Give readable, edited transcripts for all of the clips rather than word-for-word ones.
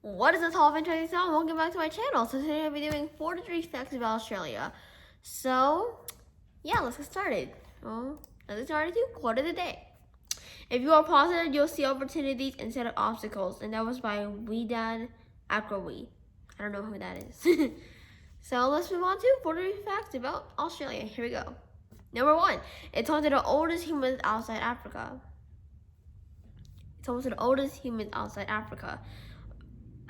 What is this all of interesting sound? Welcome back to my channel. So today I'll be doing 43 facts about Australia. So yeah, let's get started. Let's get started to quote of the day. If you are positive, you'll see opportunities instead of obstacles. And that was by Widad Akrawi. I don't know who that is. So let's move on to 43 facts about Australia. Here we go. Number 1, it's home to the oldest humans outside Africa.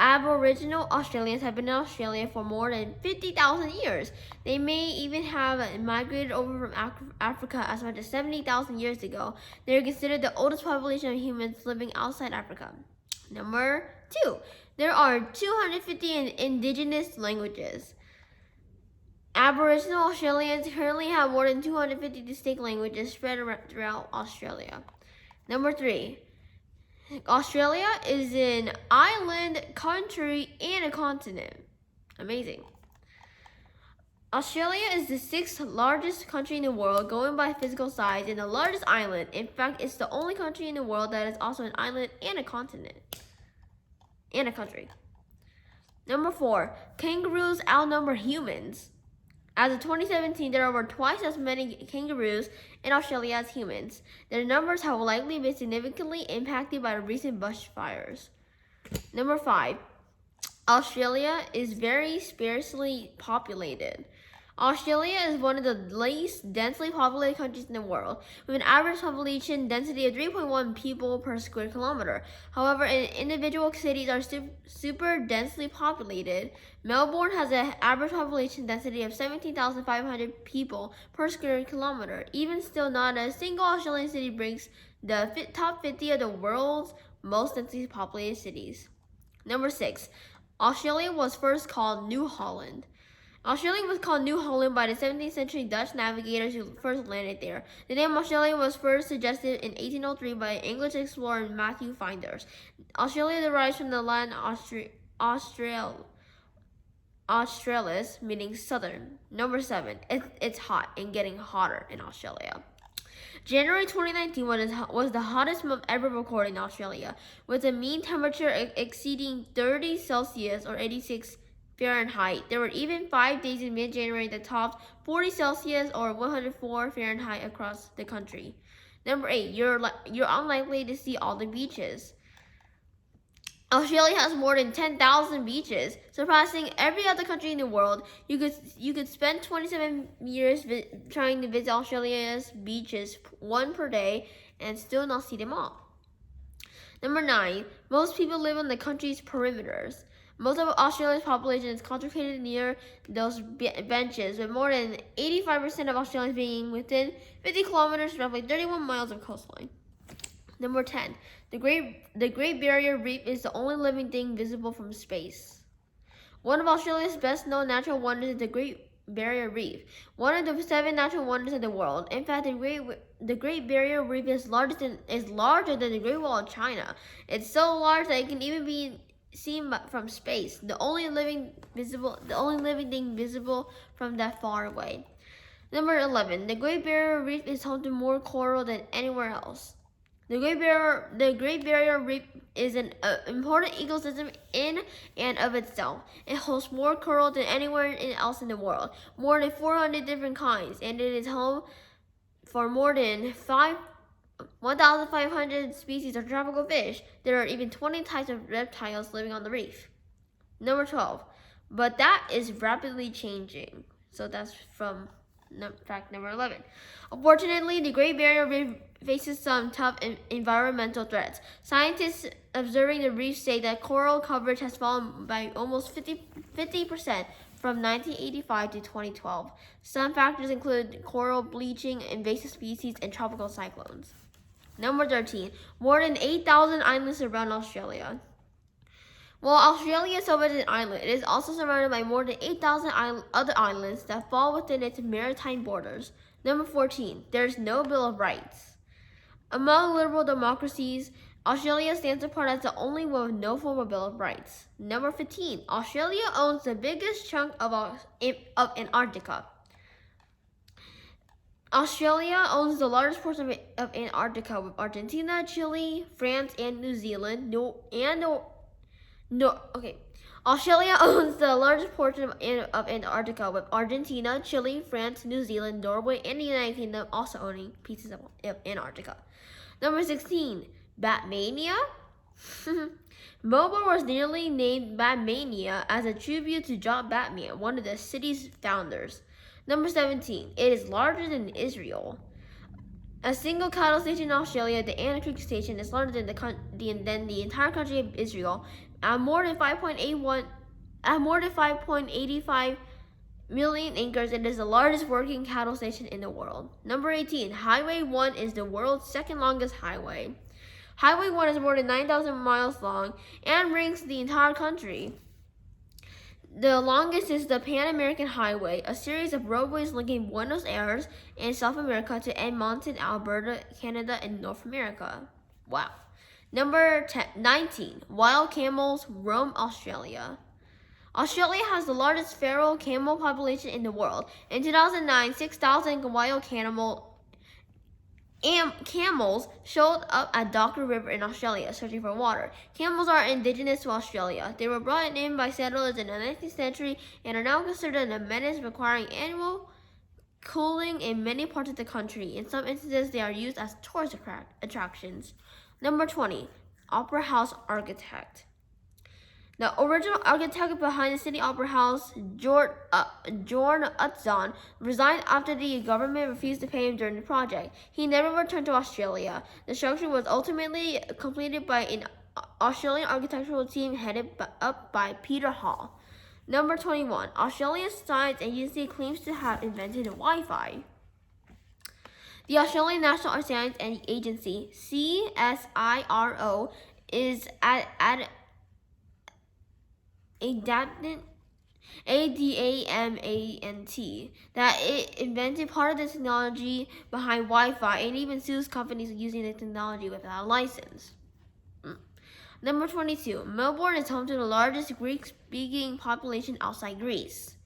Aboriginal Australians have been in Australia for more than 50,000 years. They may even have migrated over from Africa as much as 70,000 years ago. They are considered the oldest population of humans living outside Africa. Number 2, there are 250 indigenous languages. Aboriginal Australians currently have more than 250 distinct languages spread throughout Australia. Number 3, Australia is an island, country, and a continent. Amazing. Australia is the 6th largest country in the world, going by physical size, and the largest island. In fact, it's the only country in the world that is also an island and a continent. And a country. Number 4, kangaroos outnumber humans. As of 2017, there are over twice as many kangaroos in Australia as humans. Their numbers have likely been significantly impacted by the recent bushfires. Number 5, Australia is very sparsely populated. Australia is one of the least densely populated countries in the world, with an average population density of 3.1 people per square kilometer. However, individual cities are super densely populated. Melbourne has an average population density of 17,500 people per square kilometer. Even still, not a single Australian city breaks the top 50 of the world's most densely populated cities. Number 6, Australia was first called New Holland. Australia was called New Holland by the 17th century Dutch navigators who first landed there. The name Australia was first suggested in 1803 by English explorer Matthew Flinders. Australia derives from the Latin Australis, meaning southern. Number 7, it's hot and getting hotter in Australia. January 2019 was the hottest month ever recorded in Australia, with a mean temperature exceeding 30 Celsius or 86 Fahrenheit. There were even 5 days in mid-January that topped 40 Celsius or 104 Fahrenheit across the country. Number 8, you're unlikely to see all the beaches. Australia has more than 10,000 beaches, surpassing every other country in the world. You could spend 27 years trying to visit Australia's beaches, one per day, and still not see them all. Number 9, most people live on the country's perimeters. Most of Australia's population is concentrated near those benches, with more than 85% of Australians being within 50 kilometers, roughly 31 miles of coastline. Number 10, the Great Barrier Reef is the only living thing visible from space. One of Australia's best-known natural wonders is the Great Barrier Reef, one of the 7 natural wonders of the world. In fact, the Great Barrier Reef is larger than the Great Wall of China. It's so large that it can even be seen from space, the only living thing visible from that far away. Number 11, the Great Barrier Reef is home to more coral than anywhere else. The Great Barrier Reef is an important ecosystem in and of itself. It hosts more coral than anywhere else in the world, more than 400 different kinds, and it is home for more than 1,500 species of tropical fish. There are even 20 types of reptiles living on the reef. Number 12, but that is rapidly changing. So that's from fact number 11. Unfortunately, the Great Barrier Reef faces some tough environmental threats. Scientists observing the reef say that coral coverage has fallen by almost 50% from 1985 to 2012. Some factors include coral bleaching, invasive species, and tropical cyclones. Number 13, more than 8,000 islands surround Australia. While Australia is an island, it is also surrounded by more than 8,000 other islands that fall within its maritime borders. Number 14, there is no Bill of Rights. Among liberal democracies, Australia stands apart as the only one with no formal Bill of Rights. Number 15, Australia owns the biggest chunk of Antarctica. Australia owns the largest portion of Antarctica, with Argentina, Chile, France, and New Zealand, No, okay. Australia owns the largest portion of Antarctica, with Argentina, Chile, France, New Zealand, Norway, and the United Kingdom also owning pieces of Antarctica. Number 16, Batmania. Melbourne was nearly named Batmania as a tribute to John Batman, one of the city's founders. Number 17, it is larger than Israel. A single cattle station in Australia, the Anna Creek Station, is larger than the entire country of Israel. At more than 5.85 million acres, it is the largest working cattle station in the world. Number 18, Highway 1 is the world's second longest highway. Highway 1 is more than 9,000 miles long and rings the entire country. The longest is the Pan American Highway, a series of roadways linking Buenos Aires in South America to Edmonton, Alberta, Canada, and North America. Wow. Number 19, wild camels roam Australia. Australia has the largest feral camel population in the world. In 2009, 6,000 wild camels showed up at Docker River in Australia searching for water. Camels are indigenous to Australia. They were brought in by settlers in the 19th century and are now considered a menace, requiring annual cooling in many parts of the country. In some instances, they are used as tourist attractions. Number 20, Opera House architect. The original architect behind the Sydney Opera House, Jorn Utzon, resigned after the government refused to pay him during the project. He never returned to Australia. The structure was ultimately completed by an Australian architectural team headed up by Peter Hall. Number 21. Australian Science Agency claims to have invented Wi-Fi. The Australian National Science Agency, CSIRO, is ADAMANT, that it invented part of the technology behind Wi-Fi and even sues companies using the technology without a license. Number 22. Melbourne is home to the largest Greek-speaking population outside Greece.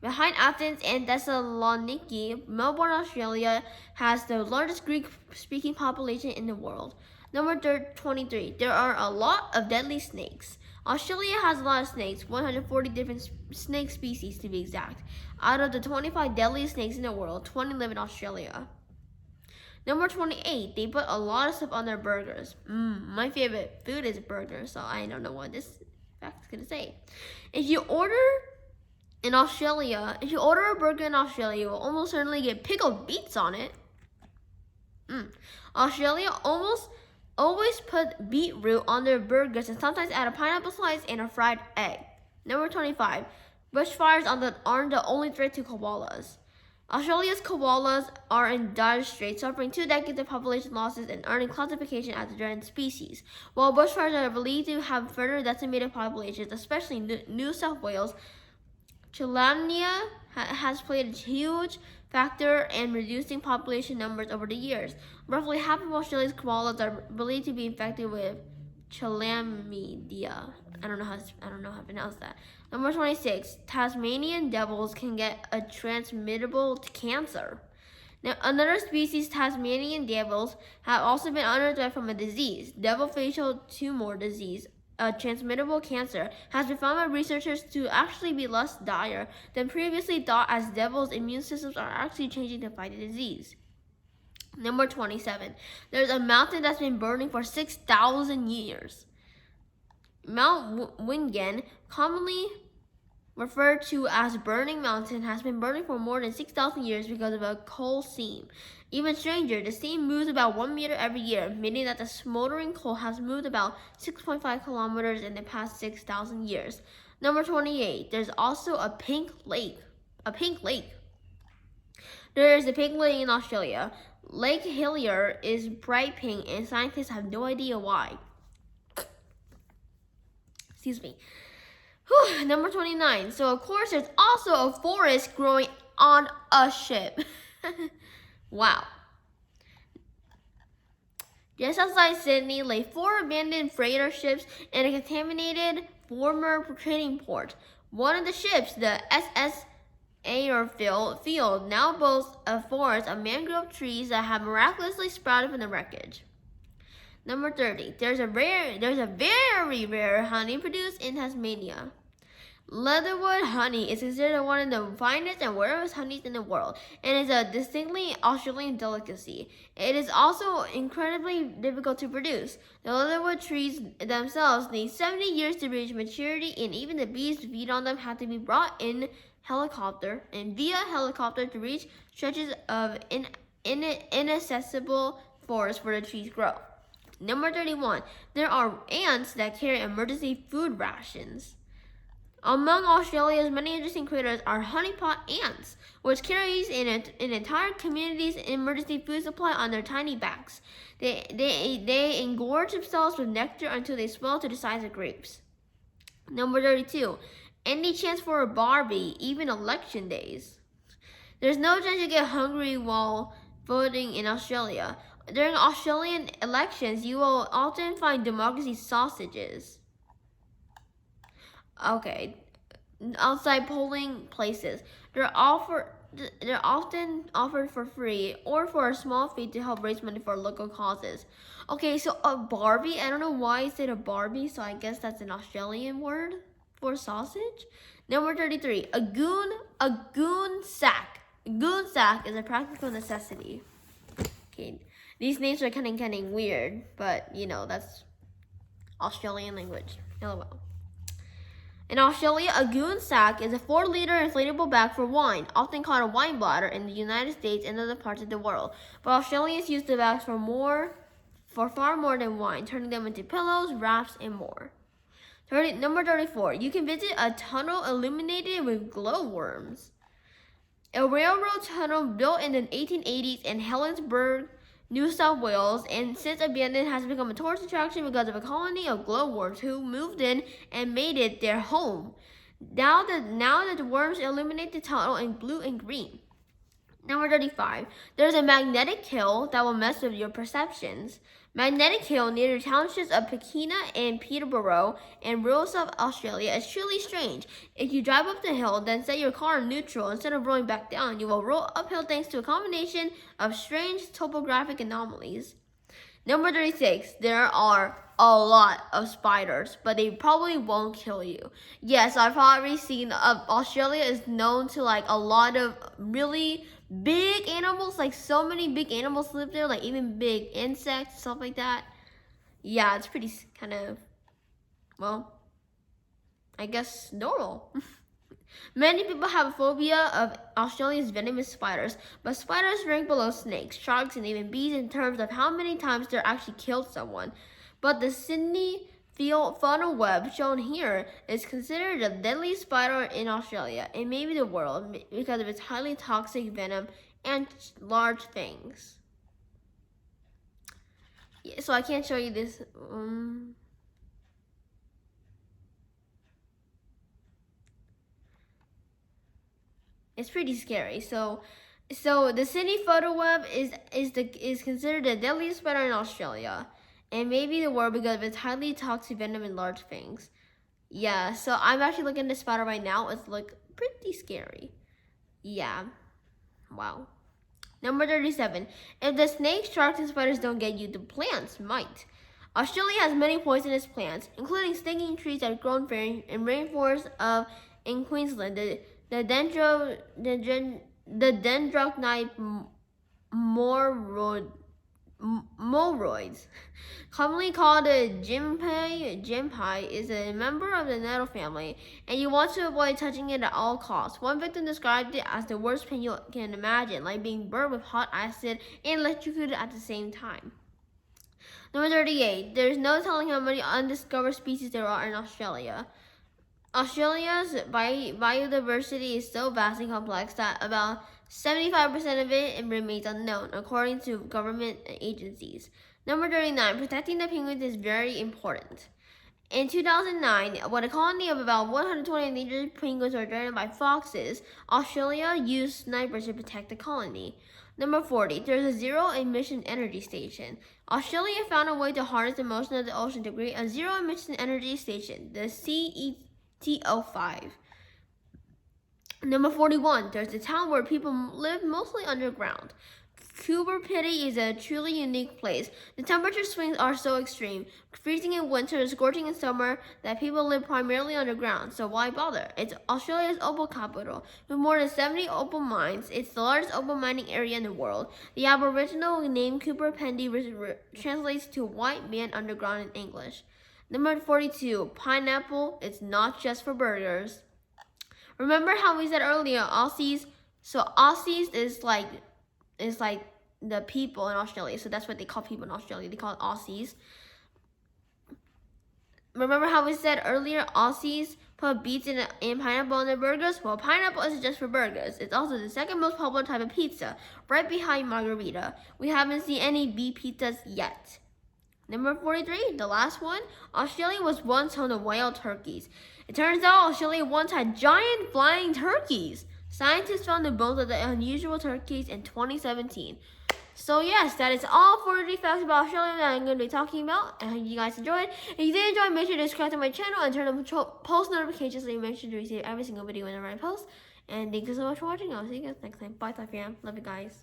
Behind Athens and Thessaloniki, Melbourne, Australia has the largest Greek-speaking population in the world. Number 23. There are a lot of deadly snakes. Australia has a lot of snakes, 140 different snake species to be exact. Out of the 25 deadliest snakes in the world, 20 live in Australia. Number 28, they put a lot of stuff on their burgers. My favorite food is burgers, so I don't know what this fact is going to say. If you order a burger in Australia, you will almost certainly get pickled beets on it. Australia always put beetroot on their burgers and sometimes add a pineapple slice and a fried egg. Number 25. Bushfires aren't the only threat to koalas. Australia's koalas are in dire straits, suffering 2 decades of population losses and earning classification as a threatened species. While bushfires are believed to have further decimated populations, especially New South Wales, Chilamnia has played a huge factor in reducing population numbers over the years. Roughly half of Australia's koalas are believed to be infected with chlamydia. I don't know how to pronounce that. Number 26. Tasmanian devils can get a transmittable cancer. Now, another species, Tasmanian devils, have also been under threat from a disease, devil facial tumor disease. A transmittable cancer has been found by researchers to actually be less dire than previously thought, as devils' immune systems are actually changing to fight the disease. Number 27. There's a mountain that's been burning for 6,000 years. Mount Wingen, commonly referred to as Burning Mountain, has been burning for more than 6,000 years because of a coal seam. Even stranger, the seam moves about 1 meter every year, meaning that the smoldering coal has moved about 6.5 kilometers in the past 6,000 years. Number 28. There's also a pink lake. There is a pink lake in Australia. Lake Hillier is bright pink, and scientists have no idea why. Excuse me. Number 29. So, of course, there's also a forest growing on a ship. Wow. Just outside Sydney lay 4 abandoned freighter ships and a contaminated former trading port. One of the ships, the SS Field, now boasts a forest of mangrove trees that have miraculously sprouted from the wreckage. Number 30. There's a very rare honey produced in Tasmania. Leatherwood honey is considered one of the finest and rarest honeys in the world, and is a distinctly Australian delicacy. It is also incredibly difficult to produce. The leatherwood trees themselves need 70 years to reach maturity, and even the bees to feed on them have to be brought in via helicopter to reach stretches of inaccessible forest where the trees grow. Number 31. There are ants that carry emergency food rations. Among Australia's many interesting critters are honeypot ants, which carries an entire community's emergency food supply on their tiny backs. They engorge themselves with nectar until they swell to the size of grapes. Number 32. Any chance for a Barbie, even election days? There's no chance you get hungry while voting in Australia. During Australian elections, you will often find democracy sausages. Okay, outside polling places. They're often offered for free or for a small fee to help raise money for local causes. Okay, so a Barbie, I don't know why I said a Barbie, so I guess that's an Australian word for sausage. Number 33, a goon sack. A goon sack is a practical necessity. Okay, these names are kind of weird, but you know, that's Australian language. LOL. In Australia, a goon sack is a 4-liter inflatable bag for wine, often called a wine bladder in the United States and other parts of the world. But Australians use the bags for far more than wine, turning them into pillows, wraps, and more. Number 34. You can visit a tunnel illuminated with glowworms. A railroad tunnel built in the 1880s in Helensburgh, New South Wales, and since abandoned, has become a tourist attraction because of a colony of glowworms who moved in and made it their home. Now that the worms illuminate the tunnel in blue and green. Number 35. There's a magnetic hill that will mess with your perceptions. Magnetic Hill near the townships of Pekina and Peterborough in rural South Australia is truly strange. If you drive up the hill, then set your car in neutral instead of rolling back down, you will roll uphill thanks to a combination of strange topographic anomalies. Number 36. There are a lot of spiders, but they probably won't kill you. Yes, I've already seen Australia is known to like a lot of really big animals, like so many big animals live there, like even big insects, stuff like that. Yeah, it's pretty kind of, well, I guess normal. Many people have a phobia of Australia's venomous spiders, but spiders rank below snakes, sharks, and even bees in terms of how many times they're actually killed someone. But the Sydney funnel web shown here is considered the deadliest spider in Australia and maybe the world because of its highly toxic venom and large fangs. Yeah, so I can't show you this. It's pretty scary. So the Sydney photo web is considered the deadliest spider in Australia and maybe the world because of its highly toxic venom and large fangs. Yeah, so I'm actually looking at the spider right now. It's like pretty scary. Yeah. Wow. Number 37. If the snakes, sharks, and spiders don't get you, the plants might. Australia has many poisonous plants, including stinging trees that grow in rainforests in Queensland. The dendrocnide moroids, commonly called the gympie, is a member of the nettle family, and you want to avoid touching it at all costs. One victim described it as the worst pain you can imagine, like being burned with hot acid and electrocuted at the same time. Number 38. There's no telling how many undiscovered species there are in Australia. Australia's biodiversity is so vast and complex that about 75% of it remains unknown, according to government agencies. Number 39. Protecting the penguins is very important. In 2009, when a colony of about 120 endangered penguins were threatened by foxes, Australia used snipers to protect the colony. Number 40. There's a zero-emission energy station. Australia found a way to harness the motion of the ocean to create a zero-emission energy station, the CETO5. Number 41. There's a town where people live mostly underground. Populated is a truly unique place. The temperature swings are so extreme, freezing in winter, scorching in summer, that people live primarily underground. So why bother? It's Australia's opal capital. With more than 70 opal mines, it's the largest opal mining area in the world. The Aboriginal name Cooper-Pendy translates to white man underground in English. Number 42, pineapple. It's not just for burgers. Remember how we said earlier, Aussies? So Aussies is like the people in Australia. So that's what they call people in Australia. They call it Aussies. Remember how we said earlier, Aussies put beets and pineapple on their burgers? Well, pineapple isn't just for burgers. It's also the second most popular type of pizza, right behind margarita. We haven't seen any beef pizzas yet. Number 43, the last one. Australia was once home to wild turkeys. It turns out Australia once had giant flying turkeys. Scientists found the bones of the unusual turkeys in 2017. So yes, that is all 43 facts about Australia that I'm going to be talking about. I hope you guys enjoyed. If you did enjoy, make sure to subscribe to my channel and turn on post notifications so you make sure to receive every single video whenever I post. And thank you so much for watching. I'll see you guys next time. Bye, fam. Love you guys.